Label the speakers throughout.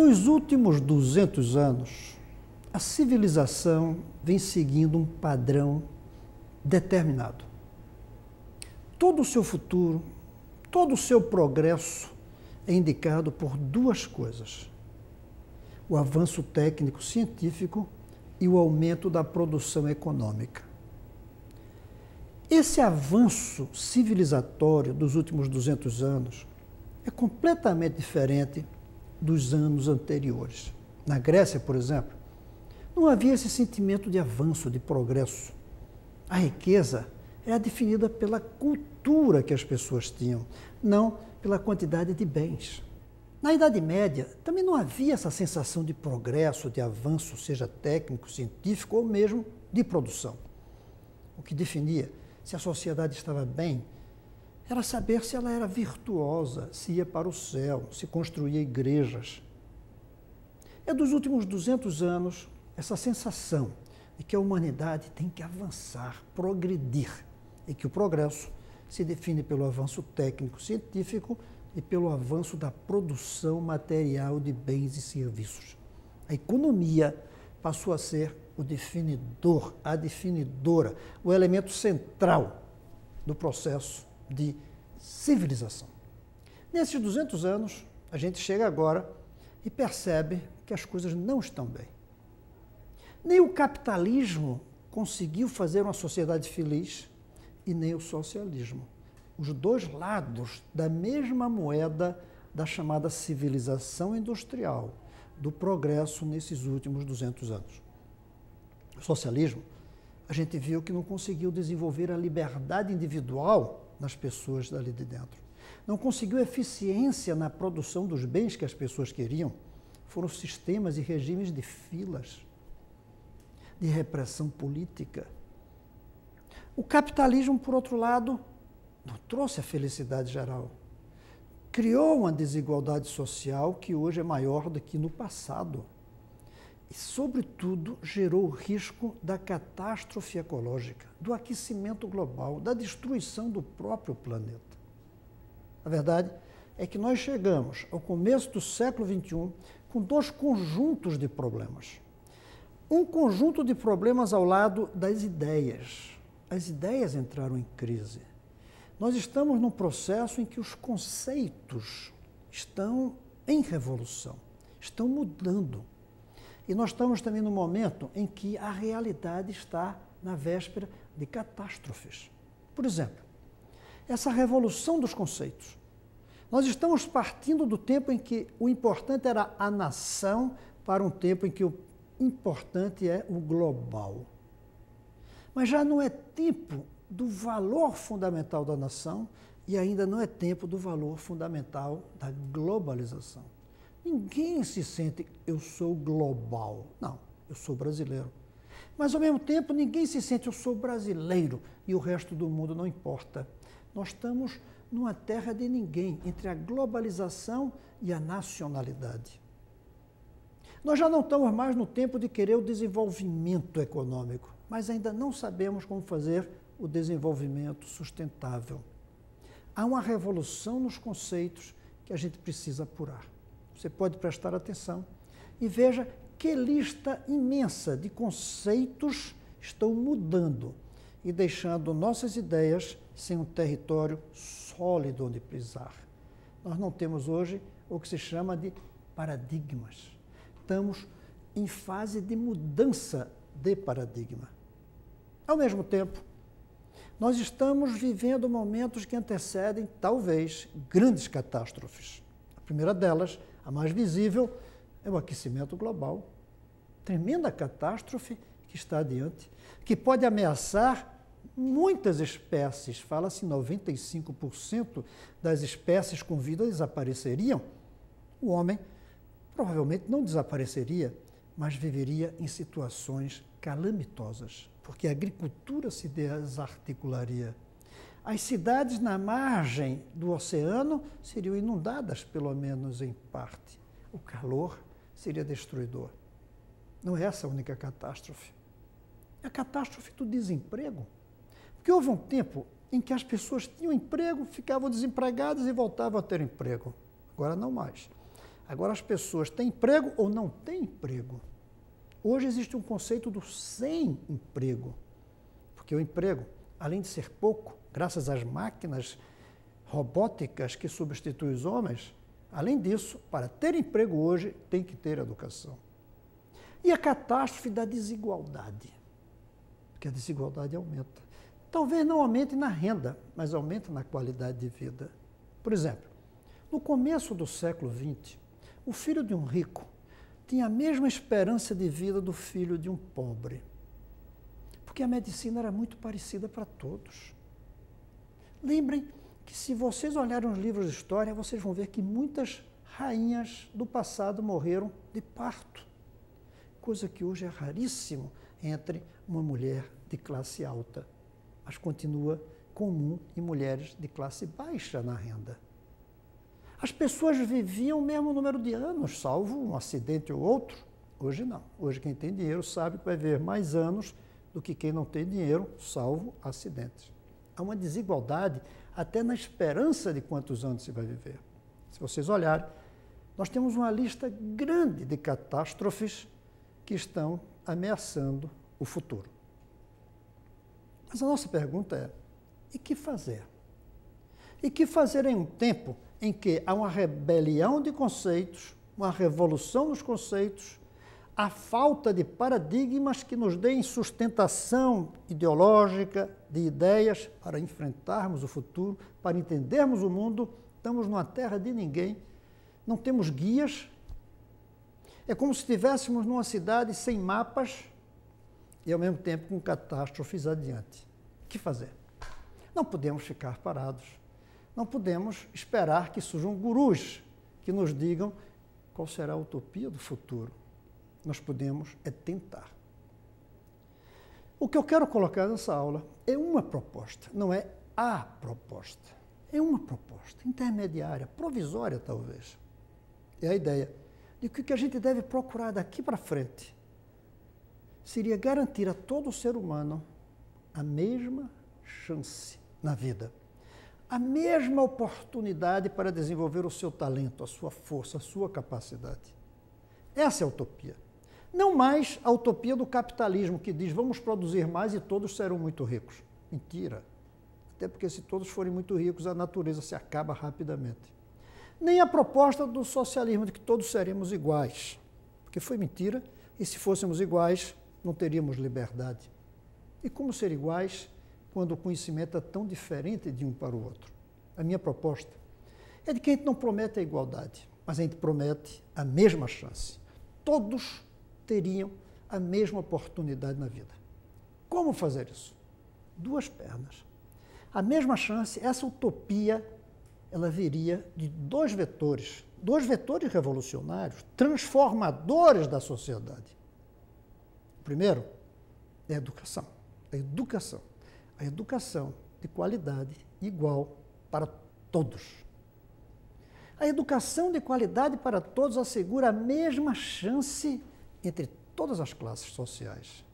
Speaker 1: Nos últimos 200 anos, a civilização vem seguindo um padrão determinado. Todo o seu futuro, todo o seu progresso é indicado por duas coisas: o avanço técnico-científico e o aumento da produção econômica. Esse avanço civilizatório dos últimos 200 anos é completamente diferente dos anos anteriores. Na Grécia, por exemplo, não havia esse sentimento de avanço, de progresso. A riqueza era definida pela cultura que as pessoas tinham, não pela quantidade de bens. Na Idade Média, também não havia essa sensação de progresso, de avanço, seja técnico, científico ou mesmo de produção. O que definia se a sociedade estava bem era saber se ela era virtuosa, se ia para o céu, se construía igrejas. É dos últimos 200 anos essa sensação de que a humanidade tem que avançar, progredir, e que o progresso se define pelo avanço técnico-científico e pelo avanço da produção material de bens e serviços. A economia passou a ser o definidor, a definidora, o elemento central do processo de civilização. Nesses 200 anos, a gente chega agora e percebe que as coisas não estão bem. Nem o capitalismo conseguiu fazer uma sociedade feliz e nem o socialismo. Os dois lados da mesma moeda da chamada civilização industrial, do progresso nesses últimos 200 anos. O socialismo, a gente viu que não conseguiu desenvolver a liberdade individual nas pessoas dali de dentro. Não conseguiu eficiência na produção dos bens que as pessoas queriam. Foram sistemas e regimes de filas, de repressão política. O capitalismo, por outro lado, não trouxe a felicidade geral. Criou uma desigualdade social que hoje é maior do que no passado. E, sobretudo, gerou o risco da catástrofe ecológica, do aquecimento global, da destruição do próprio planeta. A verdade é que nós chegamos ao começo do século XXI com dois conjuntos de problemas. Um conjunto de problemas ao lado das ideias. As ideias entraram em crise. Nós estamos num processo em que os conceitos estão em revolução, estão mudando. E nós estamos também num momento em que a realidade está na véspera de catástrofes. Por exemplo, essa revolução dos conceitos. Nós estamos partindo do tempo em que o importante era a nação para um tempo em que o importante é o global. Mas já não é tempo do valor fundamental da nação e ainda não é tempo do valor fundamental da globalização. Ninguém se sente, eu sou global. Não, eu sou brasileiro. Mas, ao mesmo tempo, ninguém se sente, eu sou brasileiro e o resto do mundo não importa. Nós estamos numa terra de ninguém, entre a globalização e a nacionalidade. Nós já não estamos mais no tempo de querer o desenvolvimento econômico, mas ainda não sabemos como fazer o desenvolvimento sustentável. Há uma revolução nos conceitos que a gente precisa apurar. Você pode prestar atenção e veja que lista imensa de conceitos estão mudando e deixando nossas ideias sem um território sólido onde pisar. Nós não temos hoje o que se chama de paradigmas. Estamos em fase de mudança de paradigma. Ao mesmo tempo, nós estamos vivendo momentos que antecedem, talvez, grandes catástrofes. A primeira delas, a mais visível, é o aquecimento global. Tremenda catástrofe que está adiante, que pode ameaçar muitas espécies. Fala-se em 95% das espécies com vida desapareceriam. O homem provavelmente não desapareceria, mas viveria em situações calamitosas, porque a agricultura se desarticularia. As cidades na margem do oceano seriam inundadas, pelo menos em parte. O calor seria destruidor. Não é essa a única catástrofe. É a catástrofe do desemprego. Porque houve um tempo em que as pessoas tinham emprego, ficavam desempregadas e voltavam a ter emprego. Agora não mais. Agora as pessoas têm emprego ou não têm emprego. Hoje existe um conceito do sem emprego, porque o emprego, além de ser pouco, graças às máquinas robóticas que substituem os homens, além disso, para ter emprego hoje, tem que ter educação. E a catástrofe da desigualdade, porque a desigualdade aumenta. Talvez não aumente na renda, mas aumente na qualidade de vida. Por exemplo, no começo do século XX, o filho de um rico tinha a mesma esperança de vida do filho de um pobre, porque a medicina era muito parecida para todos. Lembrem que se vocês olharem os livros de história, vocês vão ver que muitas rainhas do passado morreram de parto, coisa que hoje é raríssimo entre uma mulher de classe alta, mas continua comum em mulheres de classe baixa na renda. As pessoas viviam o mesmo número de anos, salvo um acidente ou outro. Hoje não. Hoje quem tem dinheiro sabe que vai viver mais anos do que quem não tem dinheiro, salvo acidentes. Há uma desigualdade até na esperança de quantos anos se vai viver. Se vocês olharem, nós temos uma lista grande de catástrofes que estão ameaçando o futuro. Mas a nossa pergunta é, e que fazer? E que fazer em um tempo em que há uma rebelião de conceitos, uma revolução nos conceitos, a falta de paradigmas que nos deem sustentação ideológica, de ideias para enfrentarmos o futuro, para entendermos o mundo? Estamos numa terra de ninguém, não temos guias, é como se estivéssemos numa cidade sem mapas e ao mesmo tempo com catástrofes adiante. O que fazer? Não podemos ficar parados. Não podemos esperar que surjam gurus que nos digam qual será a utopia do futuro. Nós podemos tentar. O que eu quero colocar nessa aula é uma proposta, não é a proposta. É uma proposta intermediária, provisória talvez. É a ideia de que o que a gente deve procurar daqui para frente seria garantir a todo ser humano a mesma chance na vida. A mesma oportunidade para desenvolver o seu talento, a sua força, a sua capacidade. Essa é a utopia. Não mais a utopia do capitalismo que diz vamos produzir mais e todos serão muito ricos. Mentira. Até porque se todos forem muito ricos, a natureza se acaba rapidamente. Nem a proposta do socialismo de que todos seremos iguais. Porque foi mentira e se fôssemos iguais, não teríamos liberdade. E como ser iguais quando o conhecimento é tão diferente de um para o outro? A minha proposta é de que a gente não promete a igualdade, mas a gente promete a mesma chance. Todos teriam a mesma oportunidade na vida. Como fazer isso? Duas pernas. A mesma chance, essa utopia, ela viria de dois vetores revolucionários, transformadores da sociedade. O primeiro é a educação. A educação. A educação de qualidade igual para todos. A educação de qualidade para todos assegura a mesma chance entre todas as classes sociais.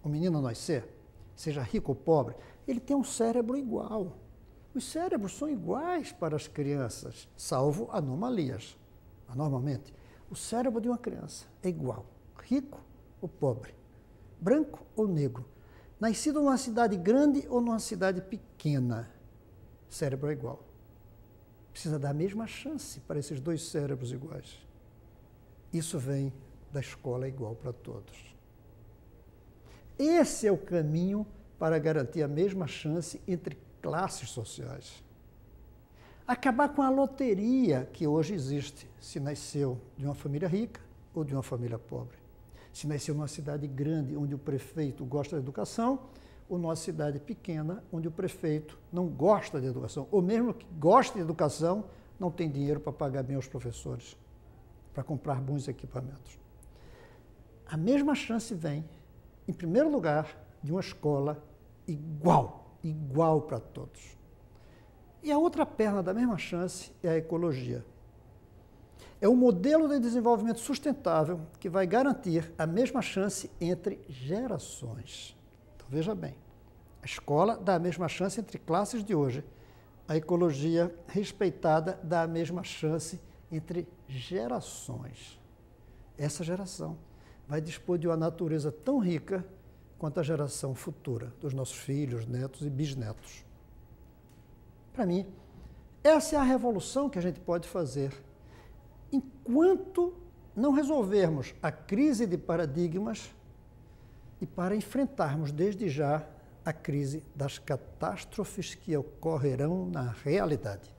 Speaker 1: O menino nascer, seja rico ou pobre, ele tem um cérebro igual. Os cérebros são iguais para as crianças, salvo anomalias. Normalmente, o cérebro de uma criança é igual, rico ou pobre, branco ou negro, nascido numa cidade grande ou numa cidade pequena, o cérebro é igual. Precisa dar a mesma chance para esses dois cérebros iguais. Isso vem da escola igual para todos. Esse é o caminho para garantir a mesma chance entre classes sociais. Acabar com a loteria que hoje existe, se nasceu de uma família rica ou de uma família pobre. Se nasceu numa cidade grande, onde o prefeito gosta da educação, ou numa cidade pequena, onde o prefeito não gosta de educação, ou mesmo que goste de educação, não tem dinheiro para pagar bem aos professores, para comprar bons equipamentos. A mesma chance vem, em primeiro lugar, de uma escola igual para todos. E a outra perna da mesma chance é a ecologia. É um modelo de desenvolvimento sustentável que vai garantir a mesma chance entre gerações. Então, veja bem, a escola dá a mesma chance entre classes de hoje. A ecologia respeitada dá a mesma chance entre gerações. Essa geração vai dispor de uma natureza tão rica quanto a geração futura, dos nossos filhos, netos e bisnetos. Para mim, essa é a revolução que a gente pode fazer. Enquanto não resolvermos a crise de paradigmas e para enfrentarmos desde já a crise das catástrofes que ocorrerão na realidade.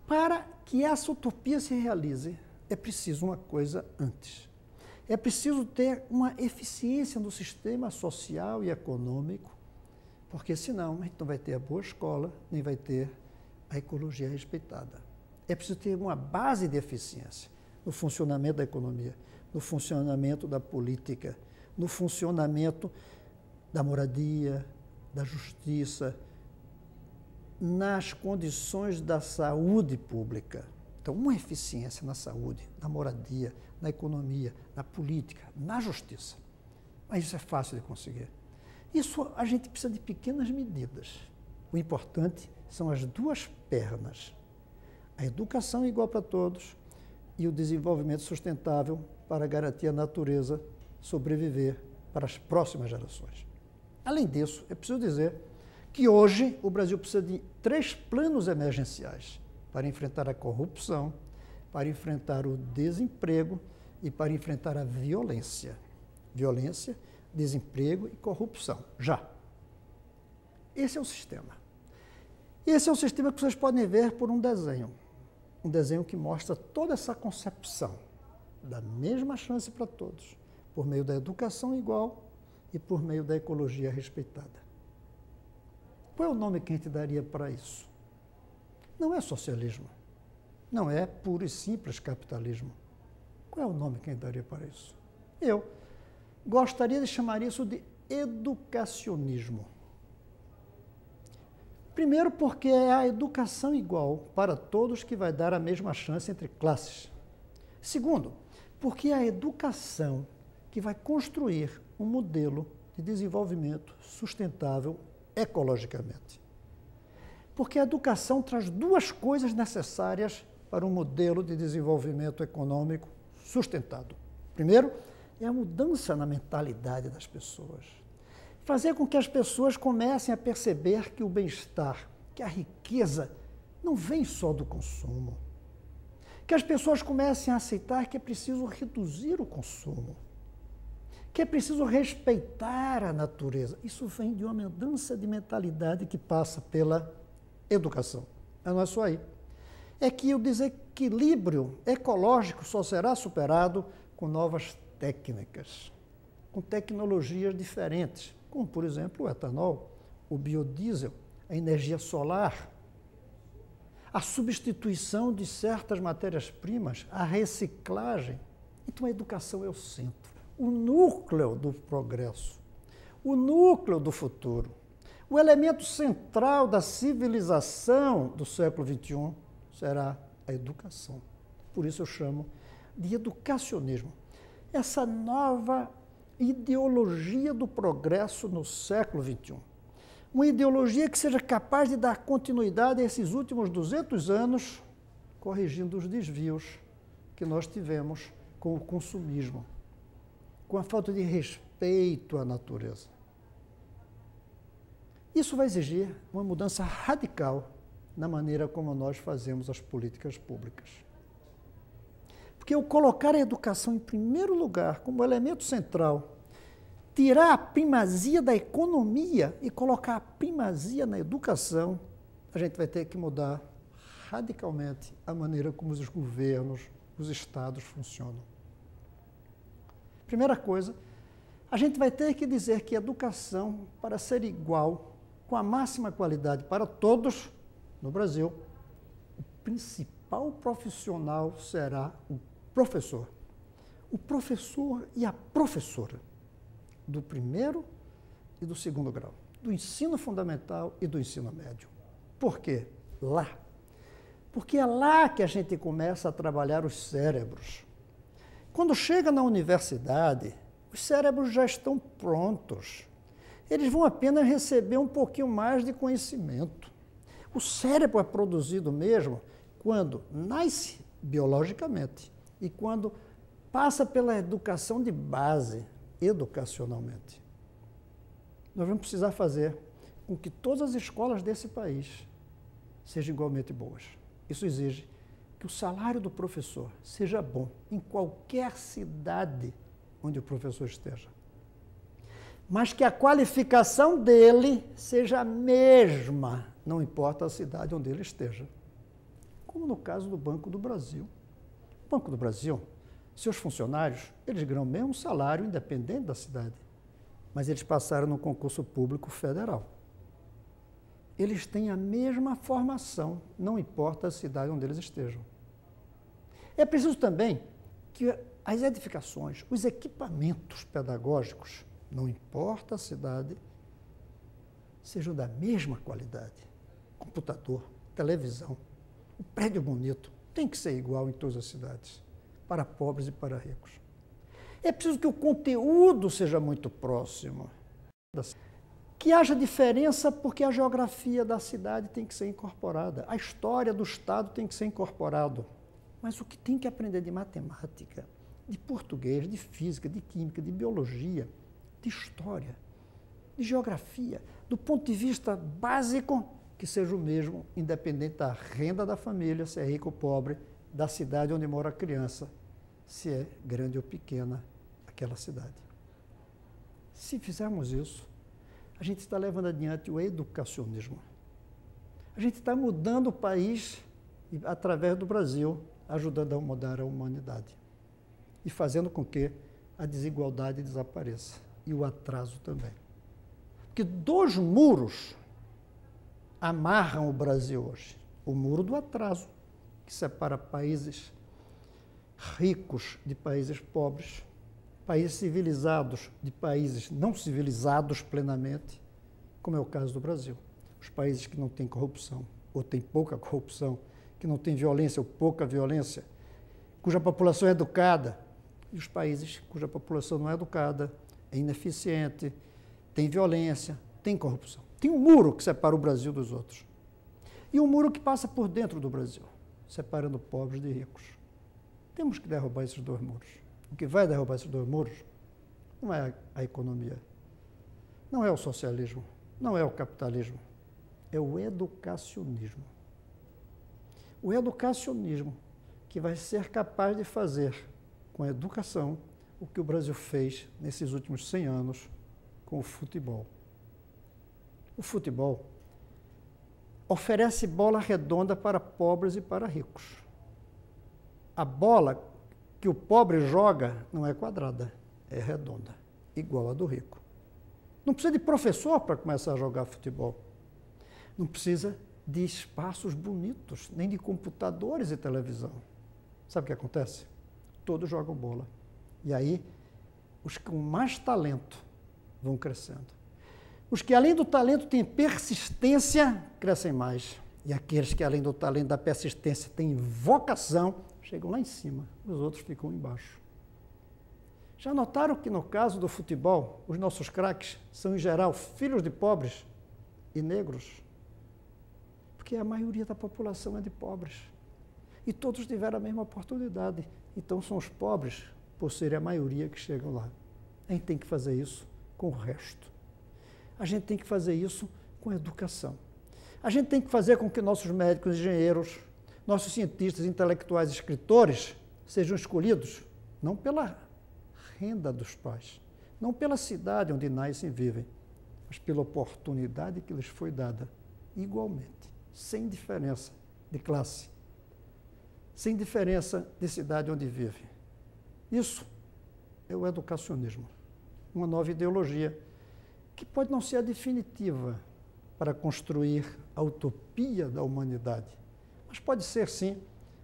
Speaker 1: Para que essa utopia se realize, é preciso uma coisa antes. É preciso ter uma eficiência no sistema social e econômico, porque senão a gente não vai ter a boa escola, nem vai ter a ecologia respeitada. É preciso ter uma base de eficiência no funcionamento da economia, no funcionamento da política, no funcionamento da moradia, da justiça, nas condições da saúde pública. Então, uma eficiência na saúde, na moradia, na economia, na política, na justiça. Mas isso é fácil de conseguir. Isso a gente precisa de pequenas medidas. O importante são as duas pernas. A educação igual para todos e o desenvolvimento sustentável para garantir a natureza sobreviver para as próximas gerações. Além disso, é preciso dizer que hoje o Brasil precisa de 3 planos emergenciais para enfrentar a corrupção, para enfrentar o desemprego e para enfrentar a violência. Violência, desemprego e corrupção. Já. Esse é o sistema. Esse é o sistema que vocês podem ver por um desenho. Um desenho que mostra toda essa concepção da mesma chance para todos, por meio da educação igual e por meio da ecologia respeitada. Qual é o nome que a gente daria para isso? Não é socialismo. Não é puro e simples capitalismo. Qual é o nome que a gente daria para isso? Eu gostaria de chamar isso de educacionismo. Primeiro, porque é a educação igual para todos que vai dar a mesma chance entre classes. Segundo, porque é a educação que vai construir um modelo de desenvolvimento sustentável ecologicamente. Porque a educação traz 2 coisas necessárias para um modelo de desenvolvimento econômico sustentado. Primeiro, é a mudança na mentalidade das pessoas. Fazer com que as pessoas comecem a perceber que o bem-estar, que a riqueza, não vem só do consumo. Que as pessoas comecem a aceitar que é preciso reduzir o consumo. Que é preciso respeitar a natureza. Isso vem de uma mudança de mentalidade que passa pela educação. Mas não é só aí. É que o desequilíbrio ecológico só será superado com novas técnicas, com tecnologias diferentes, como, por exemplo, o etanol, o biodiesel, a energia solar, a substituição de certas matérias-primas, a reciclagem. Então, a educação é o centro, o núcleo do progresso, o núcleo do futuro, o elemento central da civilização do século XXI será a educação. Por isso eu chamo de educacionismo. Essa nova ideologia do progresso no século XXI. Uma ideologia que seja capaz de dar continuidade a esses últimos 200 anos, corrigindo os desvios que nós tivemos com o consumismo, com a falta de respeito à natureza. Isso vai exigir uma mudança radical na maneira como nós fazemos as políticas públicas. Porque o colocar a educação em primeiro lugar, como elemento central, tirar a primazia da economia e colocar a primazia na educação, a gente vai ter que mudar radicalmente a maneira como os governos, os estados funcionam. Primeira coisa, a gente vai ter que dizer que educação, para ser igual, com a máxima qualidade para todos, no Brasil, o principal profissional será o professor. O professor e a professora do 1º e do 2º grau, do ensino fundamental e do ensino médio. Por quê? Lá. Porque é lá que a gente começa a trabalhar os cérebros. Quando chega na universidade, os cérebros já estão prontos. Eles vão apenas receber um pouquinho mais de conhecimento. O cérebro é produzido mesmo quando nasce biologicamente e quando passa pela educação de base, educacionalmente. Nós vamos precisar fazer com que todas as escolas desse país sejam igualmente boas. Isso exige que o salário do professor seja bom em qualquer cidade onde o professor esteja, mas que a qualificação dele seja a mesma, não importa a cidade onde ele esteja. Como no caso do Banco do Brasil. O Banco do Brasil, seus funcionários, eles ganham o mesmo salário independente da cidade, mas eles passaram no concurso público federal. Eles têm a mesma formação, não importa a cidade onde eles estejam. É preciso também que as edificações, os equipamentos pedagógicos, não importa a cidade, sejam da mesma qualidade. Computador, televisão, o prédio bonito tem que ser igual em todas as cidades, para pobres e para ricos. É preciso que o conteúdo seja muito próximo. Que haja diferença porque a geografia da cidade tem que ser incorporada, a história do Estado tem que ser incorporado. Mas o que tem que aprender de matemática, de português, de física, de química, de biologia, de história, de geografia, do ponto de vista básico, que seja o mesmo, independente da renda da família, se é rico ou pobre, da cidade onde mora a criança, se é grande ou pequena aquela cidade. Se fizermos isso, a gente está levando adiante o educacionismo. A gente está mudando o país, através do Brasil, ajudando a mudar a humanidade. E fazendo com que a desigualdade desapareça. E o atraso também. Porque 2 muros amarram o Brasil hoje. O muro do atraso, que separa países ricos de países pobres, países civilizados de países não civilizados plenamente, como é o caso do Brasil. Os países que não têm corrupção, ou têm pouca corrupção, que não têm violência ou pouca violência, cuja população é educada, e os países cuja população não é educada, é ineficiente, tem violência, tem corrupção. Tem um muro que separa o Brasil dos outros. E um muro que passa por dentro do Brasil, separando pobres de ricos. Temos que derrubar esses 2 muros. O que vai derrubar esses 2 muros não é a economia, não é o socialismo, não é o capitalismo, é o educacionismo. O educacionismo que vai ser capaz de fazer com a educação o que o Brasil fez nesses últimos 100 anos com o futebol. O futebol oferece bola redonda para pobres e para ricos. A bola que o pobre joga não é quadrada, é redonda, igual a do rico. Não precisa de professor para começar a jogar futebol. Não precisa de espaços bonitos, nem de computadores e televisão. Sabe o que acontece? Todos jogam bola. E aí, os com mais talento vão crescendo. Os que, além do talento, têm persistência, crescem mais. E aqueles que, além do talento, da persistência, têm vocação, chegam lá em cima. Os outros ficam embaixo. Já notaram que, no caso do futebol, os nossos craques são, em geral, filhos de pobres e negros? Porque a maioria da população é de pobres. E todos tiveram a mesma oportunidade. Então, são os pobres, por serem a maioria, que chegam lá. A gente tem que fazer isso com o resto. A gente tem que fazer isso com a educação. A gente tem que fazer com que nossos médicos, engenheiros, nossos cientistas, intelectuais, escritores sejam escolhidos não pela renda dos pais, não pela cidade onde nascem e vivem, mas pela oportunidade que lhes foi dada igualmente, sem diferença de classe, sem diferença de cidade onde vive. Isso é o educacionismo, uma nova ideologia que pode não ser a definitiva para construir a utopia da humanidade, mas pode ser, sim,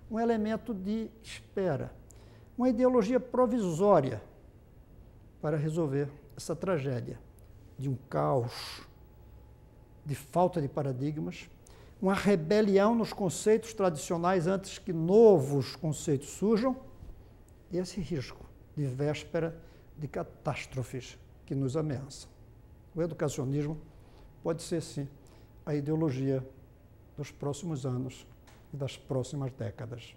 Speaker 1: um elemento de espera, uma ideologia provisória para resolver essa tragédia de um caos, de falta de paradigmas, uma rebelião nos conceitos tradicionais antes que novos conceitos surjam, e esse risco de véspera de catástrofes que nos ameaçam. O educacionismo pode ser, sim, a ideologia dos próximos anos das próximas décadas.